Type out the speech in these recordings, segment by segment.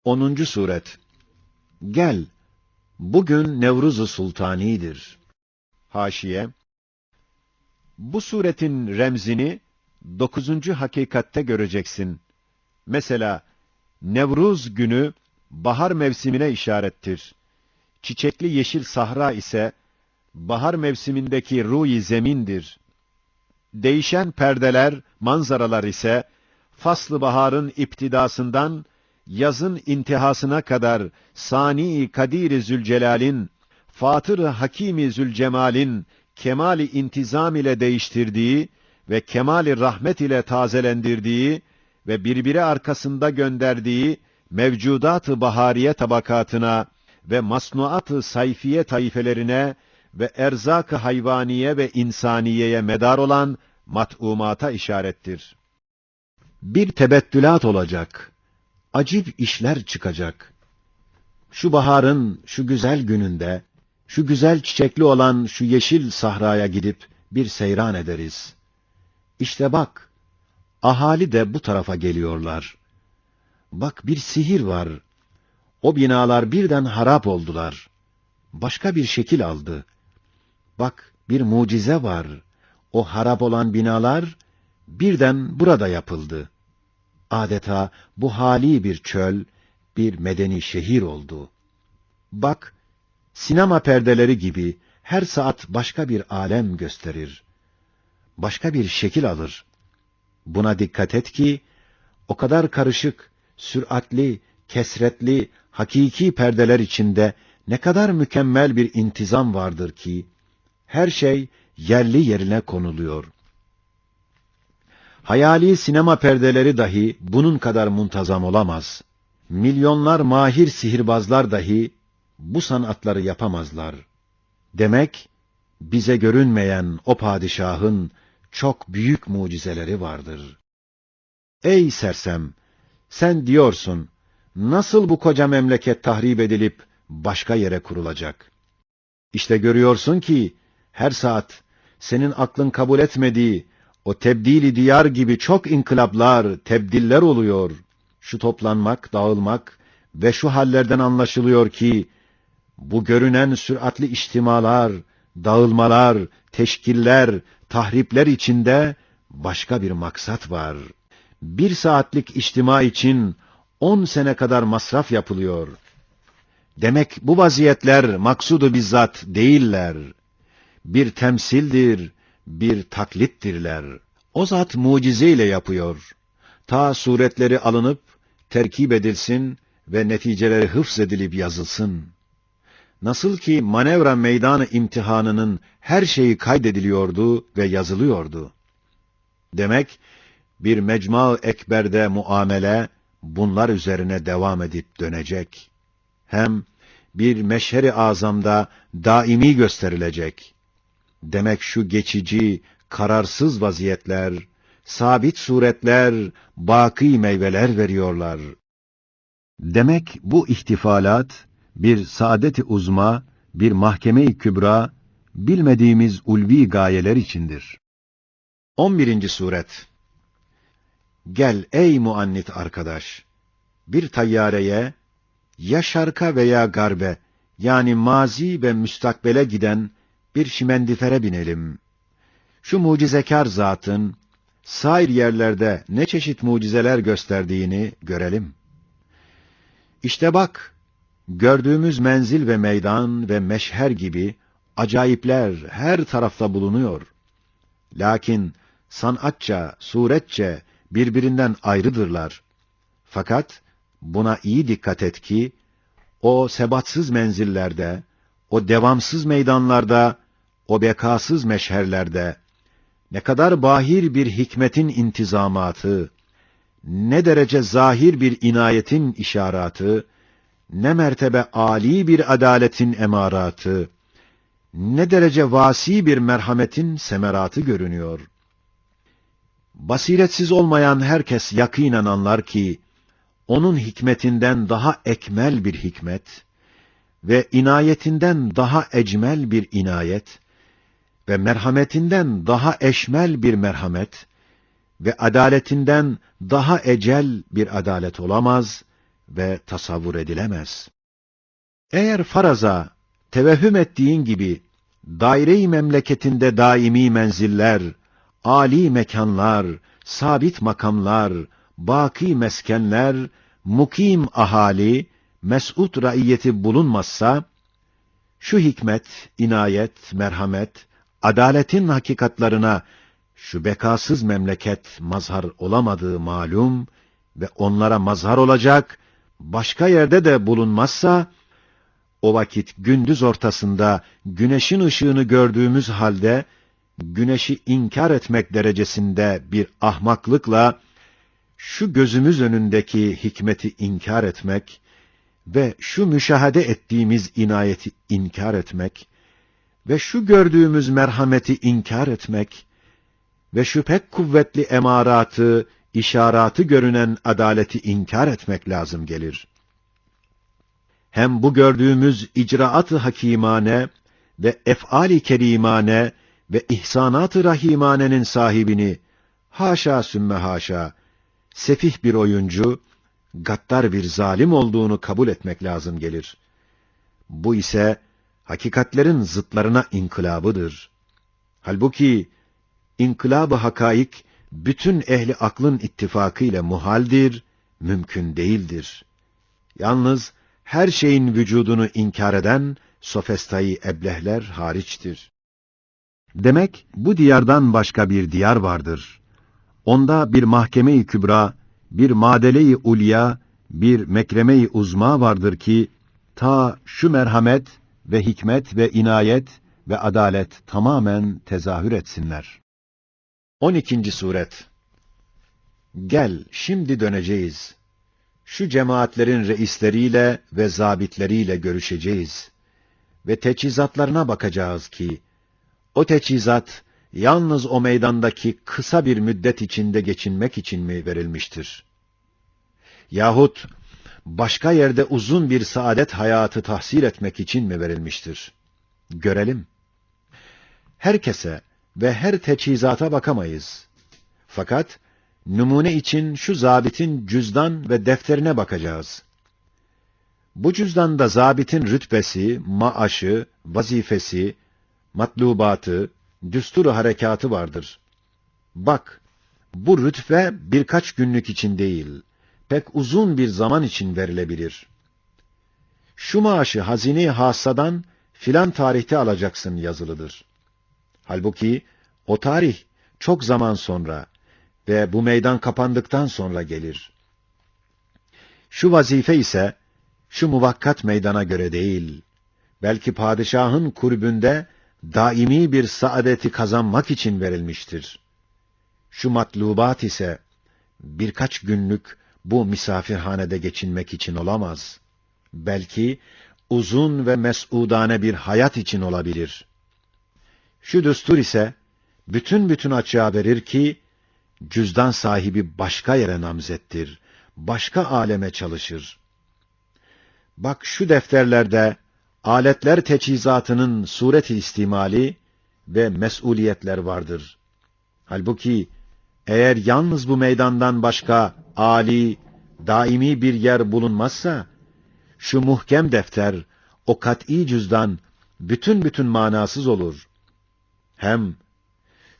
10. Suret. Gel, bugün Nevruz-u Sultani'dir. Haşiye. Bu suretin remzini 9. hakikatte göreceksin. Mesela, Nevruz günü bahar mevsimine işarettir. Çiçekli yeşil sahra ise bahar mevsimindeki ruh-i zemindir. Değişen perdeler, manzaralar ise fasl-ı baharın iptidasından yazın intihasına kadar Sani-i Kadir-i Zülcelal'in, Fatır-ı Hakîm-i Zülcemal'in kemali intizam ile değiştirdiği ve kemali rahmet ile tazelendirdiği ve birbiri arkasında gönderdiği mevcudat-ı bahariye tabakatına ve masnuat-ı sayfiye taifelerine ve erzak-ı hayvaniye ve insaniyeye medar olan mat'umata işarettir. Bir tebettülat olacak, acip işler çıkacak. Şu baharın, şu güzel gününde, şu güzel çiçekli olan şu yeşil sahraya gidip bir seyran ederiz. İşte bak, ahali de bu tarafa geliyorlar. Bak bir sihir var. O binalar birden harap oldular. Başka bir şekil aldı. Bak bir mucize var. O harap olan binalar birden burada yapıldı. Adeta bu hali bir çöl, bir medeni şehir oldu. Bak, sinema perdeleri gibi her saat başka bir alem gösterir. Başka bir şekil alır. Buna dikkat et ki, o kadar karışık, süratli, kesretli, hakiki perdeler içinde ne kadar mükemmel bir intizam vardır ki, her şey yerli yerine konuluyor. Hayali sinema perdeleri dahi bunun kadar muntazam olamaz. Milyonlar mahir sihirbazlar dahi bu sanatları yapamazlar. Demek, bize görünmeyen o padişahın çok büyük mucizeleri vardır. Ey sersem! Sen diyorsun, nasıl bu koca memleket tahrip edilip başka yere kurulacak? İşte görüyorsun ki, her saat senin aklın kabul etmediği o tebdili diyar gibi çok inkılaplar, tebdiller oluyor. Şu toplanmak, dağılmak ve şu hallerden anlaşılıyor ki, bu görünen süratli içtimalar, dağılmalar, teşkiller, tahripler içinde başka bir maksat var. 1 saatlik içtima için 10 sene kadar masraf yapılıyor. Demek bu vaziyetler maksudu bizzat değiller. Bir temsildir, bir taklittirler. O zat mucizeyle yapıyor. Ta suretleri alınıp, terkip edilsin ve neticeleri hıfz edilip yazılsın. Nasıl ki manevra meydanı imtihanının her şeyi kaydediliyordu ve yazılıyordu. Demek, bir mecma-ı ekberde muamele, bunlar üzerine devam edip dönecek. Hem bir meşher-i azamda daimi gösterilecek. Demek şu geçici, kararsız vaziyetler, sabit suretler, baki meyveler veriyorlar. Demek bu ihtifalat, bir saadet-i uzma, bir mahkeme-i kübra, bilmediğimiz ulvi gayeler içindir. 11. Suret. Gel ey muannit arkadaş! Bir tayyareye, ya şarka veya garbe, yani mazi ve müstakbele giden bir şimendifere binelim. Şu mucizekar zatın, sair yerlerde ne çeşit mucizeler gösterdiğini görelim. İşte bak, gördüğümüz menzil ve meydan ve meşher gibi acayipler her tarafta bulunuyor. Lakin sanatça, suretçe birbirinden ayrıdırlar. Fakat buna iyi dikkat et ki, o sebatsız menzillerde, o devamsız meydanlarda, o bekasız meşherlerde, ne kadar bahir bir hikmetin intizamatı, ne derece zahir bir inayetin işaratı, ne mertebe âli bir adaletin emaratı, ne derece vasi bir merhametin semeratı görünüyor. Basiretsiz olmayan herkes yakînen anlar ki, onun hikmetinden daha ekmel bir hikmet ve inayetinden daha ecmel bir inayet ve merhametinden daha eşmel bir merhamet ve adaletinden daha ecel bir adalet olamaz ve tasavvur edilemez. Eğer faraza, tevehhüm ettiğin gibi, daire-i memleketinde daimi menziller, âli mekanlar, sabit makamlar, baki meskenler, mukim ahali, mes'ud raiyeti bulunmazsa, şu hikmet, inayet, merhamet, adaletin hakikatlarına şu bekasız memleket mazhar olamadığı malum ve onlara mazhar olacak başka yerde de bulunmazsa, o vakit gündüz ortasında güneşin ışığını gördüğümüz halde, güneşi inkar etmek derecesinde bir ahmaklıkla, şu gözümüz önündeki hikmeti inkar etmek ve şu müşahede ettiğimiz inayeti inkar etmek ve şu gördüğümüz merhameti inkar etmek ve şu pek kuvvetli emaratı, işaratı görünen adaleti inkar etmek lazım gelir. Hem bu gördüğümüz icraat-ı hakimane ve ef'al-i kerimane ve ihsanat-ı rahimanenin sahibini, haşa sümme haşa, sefih bir oyuncu, gaddar bir zalim olduğunu kabul etmek lazım gelir. Bu ise hakikatlerin zıtlarına inkılabıdır. Halbuki inkılab-ı hakaik bütün ehli aklın ittifakıyla muhaldir, mümkün değildir. Yalnız her şeyin vücudunu inkar eden sofestayı eblehler hariçtir. Demek bu diyardan başka bir diyar vardır. Onda bir mahkeme-i kübra, bir madele-i ulya, bir mekreme-i uzma vardır ki, ta şu merhamet ve hikmet ve inayet ve adalet tamamen tezahür etsinler. 12. Suret. Gel, şimdi döneceğiz. Şu cemaatlerin reisleriyle ve zabitleriyle görüşeceğiz. Ve teçhizatlarına bakacağız ki, o teçhizat, yalnız o meydandaki kısa bir müddet içinde geçinmek için mi verilmiştir? Yahut, başka yerde uzun bir saadet hayatı tahsil etmek için mi verilmiştir? Görelim. Herkese ve her teçhizata bakamayız. Fakat, numune için şu zabitin cüzdan ve defterine bakacağız. Bu cüzdanda zabitin rütbesi, maaşı, vazifesi, matlubatı, düsturu harekatı vardır. Bak, bu rütbe birkaç günlük için değil, pek uzun bir zaman için verilebilir. Şu maaşı hazine-i hassadan filan tarihte alacaksın yazılıdır. Halbuki o tarih çok zaman sonra ve bu meydan kapandıktan sonra gelir. Şu vazife ise şu muvakkat meydana göre değil, belki padişahın kurbünde daimi bir saadeti kazanmak için verilmiştir. Şu matlubat ise birkaç günlük bu misafirhanede geçinmek için olamaz. Belki uzun ve mes'udane bir hayat için olabilir. Şu düstur ise bütün açığa verir ki, cüzdan sahibi başka yere namzettir, başka aleme çalışır. Bak şu defterlerde, aletler teçhizatının sureti istimali ve mes'uliyetler vardır. Halbuki, eğer yalnız bu meydandan başka âli, daimi bir yer bulunmazsa, şu muhkem defter, o kat'î cüzdan, bütün manasız olur. Hem,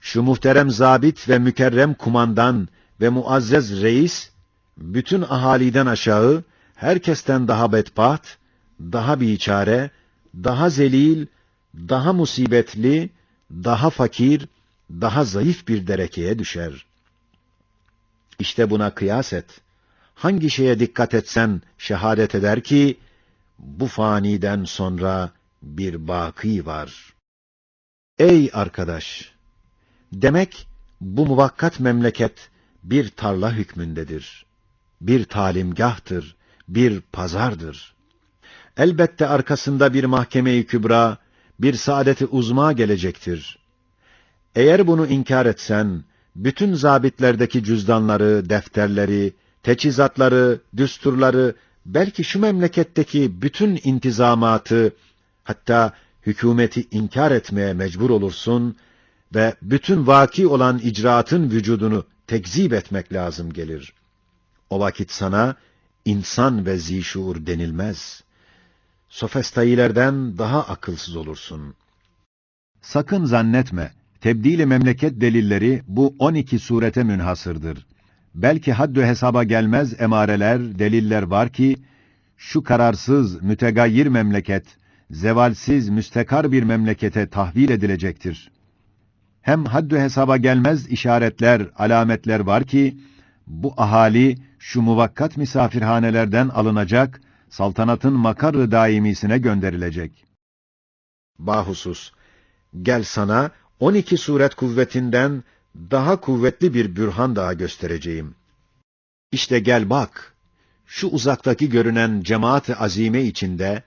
şu muhterem zabit ve mükerrem kumandan ve muazzez reis, bütün ahaliden aşağı, herkesten daha bedbaht, daha biçare, daha zelil, daha musibetli, daha fakir, daha zayıf bir derekeye düşer. İşte buna kıyas et. Hangi şeye dikkat etsen şehadet eder ki, bu faniden sonra bir baki var. Ey arkadaş! Demek bu muvakkat memleket bir tarla hükmündedir. Bir talimgahtır, bir pazardır. Elbette arkasında bir mahkeme-i kübra, bir saadet-i uzma gelecektir. Eğer bunu inkar etsen, bütün zabitlerdeki cüzdanları, defterleri, teçhizatları, düsturları, belki şu memleketteki bütün intizamatı, hatta hükümeti inkar etmeye mecbur olursun ve bütün vaki olan icraatın vücudunu tekzip etmek lazım gelir. O vakit sana insan ve zişuur denilmez. Sofistailerden daha akılsız olursun. Sakın zannetme, tebdil-i memleket delilleri bu 12 surete münhasırdır. Belki haddü hesaba gelmez emareler, deliller var ki, şu kararsız, mütegayyir memleket, zevalsiz, müstekar bir memlekete tahvil edilecektir. Hem haddü hesaba gelmez işaretler, alametler var ki, bu ahali şu muvakkat misafirhanelerden alınacak, saltanatın makarı daimisine gönderilecek. Bahusus, gel sana 12 suret kuvvetinden daha kuvvetli bir bürhan daha göstereceğim. İşte gel bak, şu uzaktaki görünen cemaat-i azime içinde,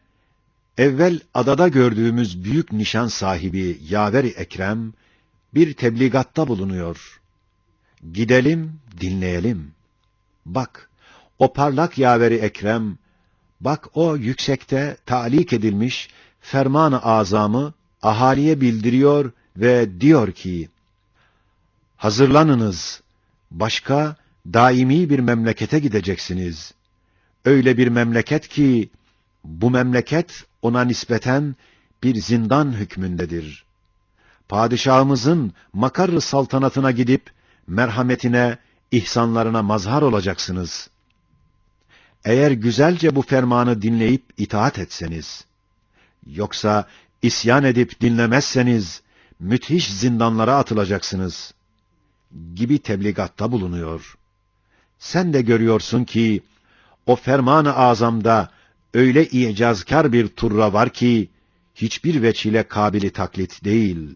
evvel adada gördüğümüz büyük nişan sahibi Yaver-i Ekrem, bir tebligatta bulunuyor. Gidelim, dinleyelim. Bak, o parlak Yaver-i Ekrem, bak o yüksekte talik edilmiş ferman-ı azamı ahaliye bildiriyor ve diyor ki, hazırlanınız, başka daimi bir memlekete gideceksiniz. Öyle bir memleket ki, bu memleket ona nispeten bir zindan hükmündedir. Padişahımızın makarr-ı saltanatına gidip, merhametine, ihsanlarına mazhar olacaksınız. Eğer güzelce bu fermanı dinleyip itaat etseniz, yoksa isyan edip dinlemezseniz, müthiş zindanlara atılacaksınız, gibi tebligatta bulunuyor. Sen de görüyorsun ki, o ferman-ı azamda öyle icazkar bir turra var ki, hiçbir veçile kabili taklit değil.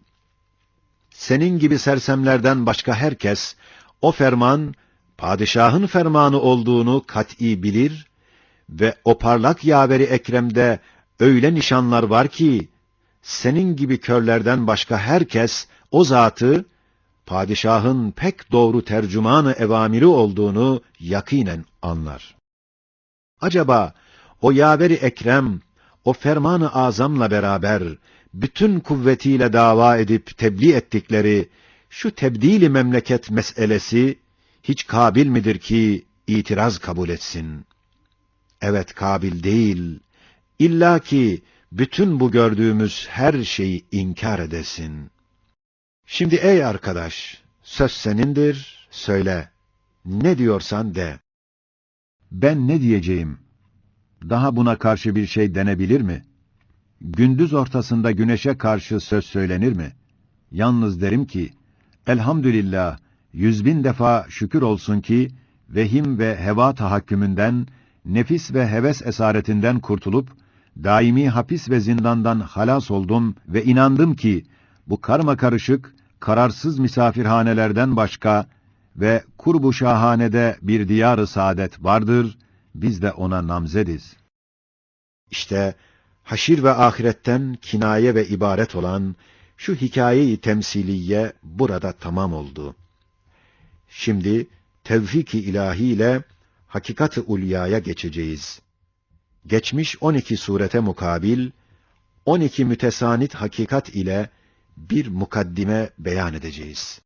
Senin gibi sersemlerden başka herkes, o ferman, padişahın fermanı olduğunu kat'î bilir ve o parlak Yaver-i Ekrem'de öyle nişanlar var ki, senin gibi körlerden başka herkes o zatı, padişahın pek doğru tercümanı evamiri olduğunu yakinen anlar. Acaba o Yaver-i Ekrem, o ferman-ı azamla beraber, bütün kuvvetiyle dava edip tebliğ ettikleri şu tebdil-i memleket meselesi, hiç kabil midir ki itiraz kabul etsin? Evet, kabil değil. İlla ki bütün bu gördüğümüz her şeyi inkar edesin. Şimdi ey arkadaş, söz senindir, söyle. Ne diyorsan de. Ben ne diyeceğim? Daha buna karşı bir şey denebilir mi? Gündüz ortasında güneşe karşı söz söylenir mi? Yalnız derim ki, elhamdülillah, 100.000 defa şükür olsun ki, vehim ve heva tahakkümünden, nefis ve heves esaretinden kurtulup, daimi hapis ve zindandan halas oldum ve inandım ki, bu karmakarışık, kararsız misafirhanelerden başka ve kurbu şahanede bir diyar-ı saadet vardır, biz de ona namzediz. İşte haşir ve ahiretten kinaye ve ibaret olan şu hikaye-i temsiliye burada tamam oldu. Şimdi tevfik-i ilahiyle hakikat-ı ulyaya geçeceğiz. Geçmiş 12 surete mukabil 12 mütesanit hakikat ile bir mukaddime beyan edeceğiz.